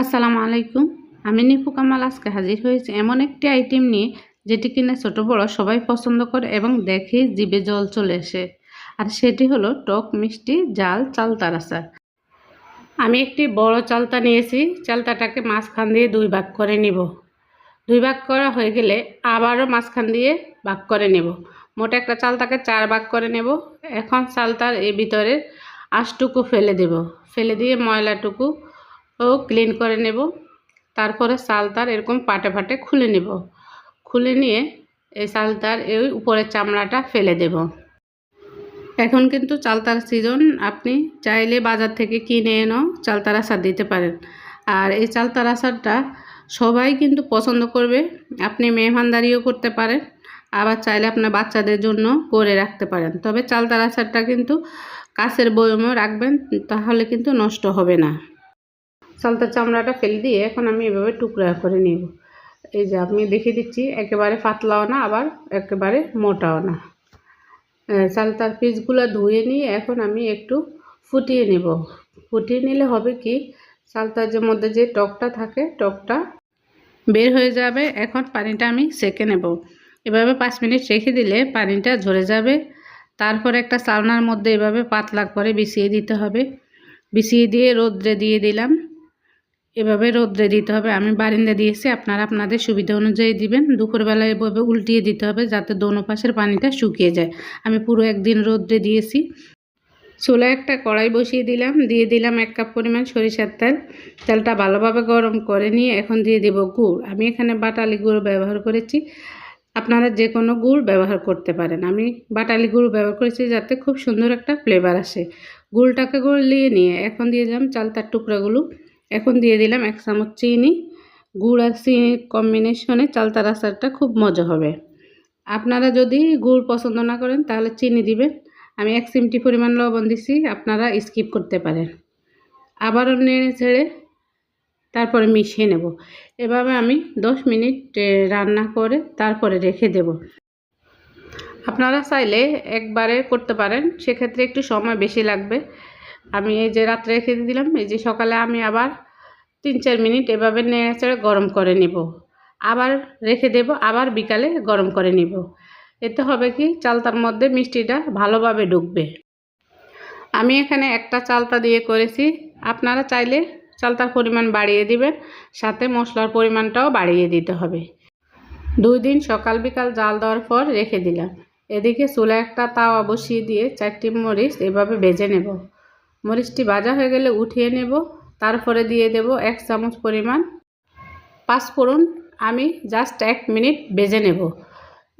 আসসালামু আলাইকুম। আমি নিপু কামাল আজকে হাজির হয়েছি এমন একটি আইটেম নিয়ে যেটি কিনা ছোট বড় সবাই পছন্দ করে এবং দেখে জিভে জল চলে আসে। আর সেটি হলো টক মিষ্টি জাল চালতার আচার। আমি একটি বড় চালতা নিয়েছি। চালতাটাকে মাঝখান দিয়ে দুই ভাগ করে নিব। দুই ভাগ করা হয়ে গেলে আবারও মাঝখান দিয়ে ভাগ করে নেব। মোট একটা চালতাকে 4 ভাগ করে নেব। এখন চালতার এই ভিতরে আঁশটুকু ফেলে দেব। ফেলে দিয়ে ময়লাটুকু ক্লিন করে নেব। তারপরে চালতার এরকম পাটে পাটে খুলে নেব। খুলে নিয়ে এই চালতার এই উপরের চামড়াটা ফেলে দেব। এখন কিন্তু চালতার সিজন, আপনি চাইলে বাজার থেকে কিনে এনেও চালতার আচার দিতে পারেন। আর এই চালতার আচারটা সবাই কিন্তু পছন্দ করবে। আপনি মেহমানদারিও করতে পারেন, আবার চাইলে আপনার বাচ্চাদের জন্য করে রাখতে পারেন। তবে চালতার আচারটা কিন্তু কাঁচের বয়মেও রাখবেন, তাহলে কিন্তু নষ্ট হবে না। চালতার চামড়াটা ফেলে দিয়ে এখন আমি এভাবে টুকরা করে নেব। এই যে আমি দেখিয়ে দিচ্ছি, একেবারে পাতলাও না আবার একেবারে মোটাও না। চালতার পিসগুলো ধুয়ে নিয়ে এখন আমি একটু ফুটিয়ে নেব। ফুটিয়ে নিলে হবে কি, চালতার যে মধ্যে যে টকটা থাকে টকটা বের হয়ে যাবে। এখন পানিটা আমি সেঁকে নেব। এভাবে 5 মিনিট রেখে দিলে পানিটা ঝরে যাবে। তারপর একটা চালনার মধ্যে এভাবে পাতলা করে বিছিয়ে দিতে হবে। বিছিয়ে দিয়ে রোদ্রে দিয়ে দিলাম। এভাবে রোদ্রে দিতে হবে। আমি বারিন্দা দিয়েছি, আপনারা আপনাদের সুবিধা অনুযায়ী দিবেন। দুপুরবেলা এভাবে উল্টিয়ে দিতে হবে যাতে দোনো পাশের পানিটা শুকিয়ে যায়। আমি পুরো একদিন রোদ্রে দিয়েছি। চুলায় একটা কড়াই বসিয়ে দিলাম। দিয়ে দিলাম 1 কাপ পরিমাণ সরিষার তেল। তেলটা ভালোভাবে গরম করে নিয়ে এখন দিয়ে দেব গুড়। আমি এখানে বাটালি গুড় ব্যবহার করেছি, আপনারা যে কোনো গুড় ব্যবহার করতে পারেন। আমি বাটালি গুড় ব্যবহার করেছি যাতে খুব সুন্দর একটা ফ্লেভার আসে। গুড়টাকে গলিয়ে নিয়ে এখন দিয়ে দিলাম চালতার টুকরাগুলো। এখন দিয়ে দিলাম 1 চামচ চিনি। গুড় আর চিনির কম্বিনেশনে চালতার আচারটা খুব মজা হবে। আপনারা যদি গুড় পছন্দ না করেন তাহলে চিনি দিবেন। আমি 1 চিমটি পরিমাণ লবণ দিছি, আপনারা স্কিপ করতে পারেন। আবারও নেড়ে ছেড়ে তারপরে মিশিয়ে নেব। এভাবে আমি 10 মিনিট রান্না করে তারপরে রেখে দেব। আপনারা চাইলে একবারে করতে পারেন, সেক্ষেত্রে একটু সময় বেশি লাগবে। আমি এই যে রাত্রে রেখে দিলাম, এই যে সকালে আমি আবার 3-4 মিনিট এভাবে নেড়ে চেড়ে গরম করে নেব। আবার রেখে দেব, আবার বিকালে গরম করে নেব। এতে হবে কি, চালতার মধ্যে মিষ্টিটা ভালোভাবে ঢুকবে। আমি এখানে একটা চালতা দিয়ে করেছি, আপনারা চাইলে চালতার পরিমাণ বাড়িয়ে দিবেন, সাথে মশলার পরিমাণটাও বাড়িয়ে দিতে হবে। 2 দিন সকাল বিকাল জাল দেওয়ার পর রেখে দিলাম। এদিকে চুলায় একটা তাওয়া বসিয়ে দিয়ে 4টি মরিচ এভাবে ভেজে নেব। মরিচটি ভাজা হয়ে গেলে উঠিয়ে নেব। তারপরে দিয়ে দেব 1 চামচ পরিমাণ পাঁচফোড়ন। আমি জাস্ট 1 মিনিট ভেজে নেব।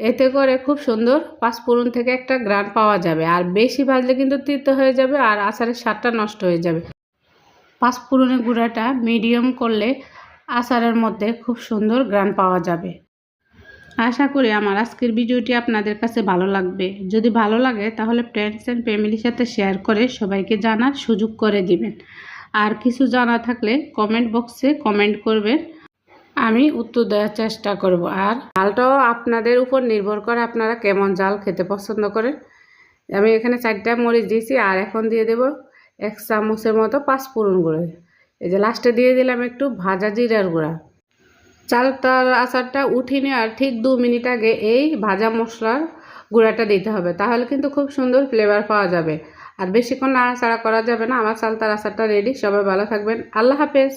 এতে করে খুব সুন্দর পাঁচফোড়ন থেকে একটা ঘ্রাণ পাওয়া যাবে। আর বেশি ভাজলে কিন্তু তিতো হয়ে যাবে আর আচারের স্বাদটা নষ্ট হয়ে যাবে। পাঁচফোড়নের গুঁড়াটা মিডিয়াম করলে আচারের মধ্যে খুব সুন্দর ঘ্রাণ পাওয়া যাবে। আশা করি আমার আজকের ভিডিওটি আপনাদের কাছে ভালো লাগবে। যদি ভালো লাগে তাহলে ফ্রেন্ডস অ্যান্ড ফ্যামিলির সাথে শেয়ার করে সবাইকে জানার সুযোগ করে দিবেন। আর কিছু জানা থাকলে কমেন্ট বক্সে কমেন্ট করবেন, আমি উত্তর দেওয়ার চেষ্টা করব। আর জালটাও আপনাদের উপর নির্ভর করে আপনারা কেমন জাল খেতে পছন্দ করেন। আমি এখানে 4টা মরিচ দিয়েছি আর এখন দিয়ে দেব 1 চামচের মতো পাঁচফোড়ন গুঁড়ো। এই যে লাস্টে দিয়ে দিলাম একটু ভাজা জিরার গুঁড়া। চালতার আচারটা উঠিয়ে নেওয়ার ঠিক 2 মিনিট আগে এই ভাজা মশলার গুঁড়াটা দিতে হবে, তাহলে কিন্তু খুব সুন্দর ফ্লেভার পাওয়া যাবে। আর বেশিক্ষণ নাড়াচাড়া করা যাবে না। আমার চালতার আচারটা রেডি। সবাই ভালো থাকবেন। আল্লাহ হাফেজ।